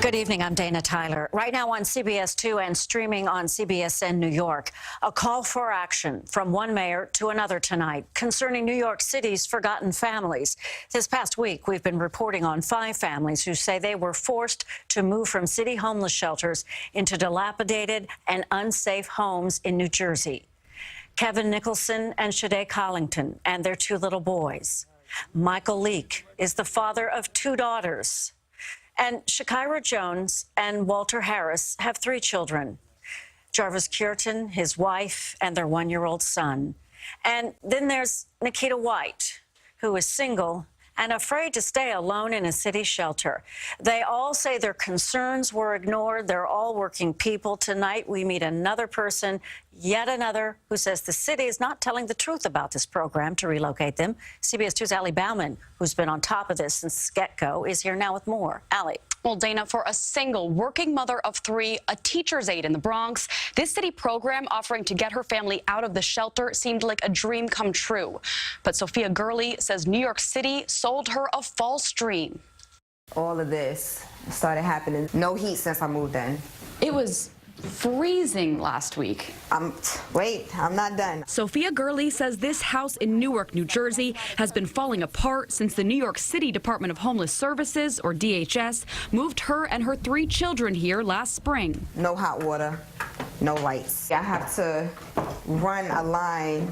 Good evening, I'm Dana Tyler. Right now on CBS 2 and streaming on CBSN New York, a call for action from one mayor to another tonight concerning New York City's forgotten families. This past week, we've been reporting on 5 families who say they were forced to move from city homeless shelters into dilapidated and unsafe homes in New Jersey. Kevin Nicholson and Shade Collington and their 2 little boys. Michael Leake is the father of 2 daughters. And Shakira Jones and Walter Harris have 3 children. Jarvis Cureton, his wife, and their 1-year-old son. And then there's Nikita White, who is single and afraid to stay alone in a city shelter. They all say their concerns were ignored. They're all working people. Tonight, we meet another person, yet another, who says the city is not telling the truth about this program to relocate them. CBS 2's Bauman, who's been on top of this since get-go, is here now with more. Allie. Well, Dana, for a single working mother of 3, a teacher's aide in the Bronx, this city program offering to get her family out of the shelter seemed like a dream come true. But Sophia Gurley says New York City sold her a false dream. All of this started happening. No heat since I moved in. It was freezing last week. Wait, I'm not done. Sophia Gurley says this house in Newark, New Jersey, has been falling apart since the New York City Department of Homeless Services, or DHS, moved her and her 3 children here last spring. No hot water, no lights. I have to run a line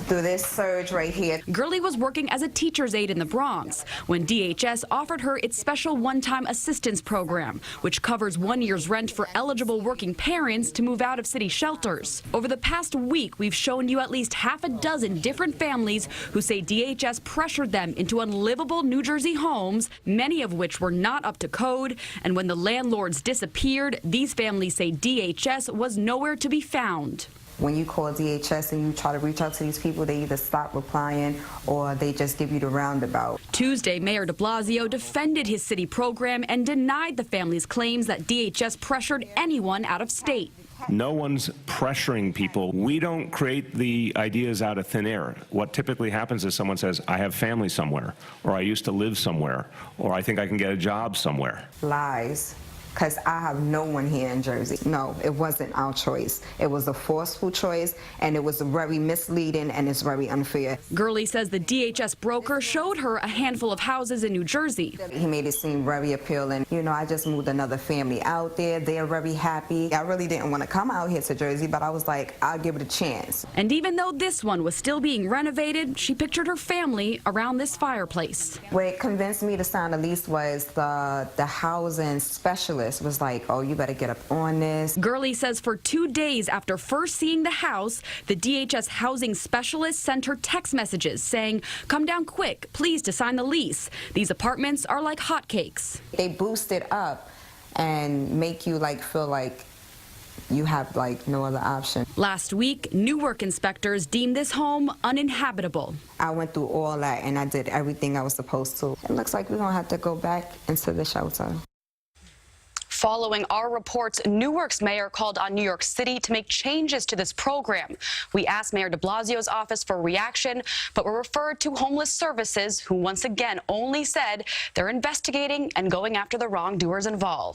through this surge right here. Gurley was working as a teacher's aide in the Bronx when DHS offered her its special one-time assistance program, which covers 1 year's rent for eligible working parents to move out of city shelters. Over the past week, we've shown you at least half a dozen different families who say DHS pressured them into unlivable New Jersey homes, many of which were not up to code. And when the landlords disappeared, these families say DHS was nowhere to be found. When you call DHS and you try to reach out to these people, they either stop replying or they just give you the roundabout. Tuesday, Mayor de Blasio defended his city program and denied the family's claims that DHS pressured anyone out of state. No one's pressuring people. We don't create the ideas out of thin air. What typically happens is someone says, I have family somewhere, or I used to live somewhere, or I think I can get a job somewhere. Lies. Because I have no one here in Jersey. No, it wasn't our choice. It was a forceful choice, and it was very misleading, and it's very unfair. Gurley says the DHS broker showed her a handful of houses in New Jersey. He made it seem very appealing. You know, I just moved another family out there. They're very happy. I really didn't want to come out here to Jersey, but I was like, I'll give it a chance. And even though this one was still being renovated, she pictured her family around this fireplace. What convinced me to sign the lease was the housing specialist was like, oh, you better get up on this. Gurley says for 2 days after first seeing the house, the DHS housing specialist sent her text messages saying, come down quick, please, to sign the lease. These apartments are like hotcakes. They boost it up and make you feel like you have no other option. Last week, Newark inspectors deemed this home uninhabitable. I went through all that and I did everything I was supposed to. It looks like we're gonna have to go back into the shelter. Following our reports, Newark's mayor called on New York City to make changes to this program. We asked Mayor de Blasio's office for a reaction, but were referred to Homeless Services, who once again only said they're investigating and going after the wrongdoers involved.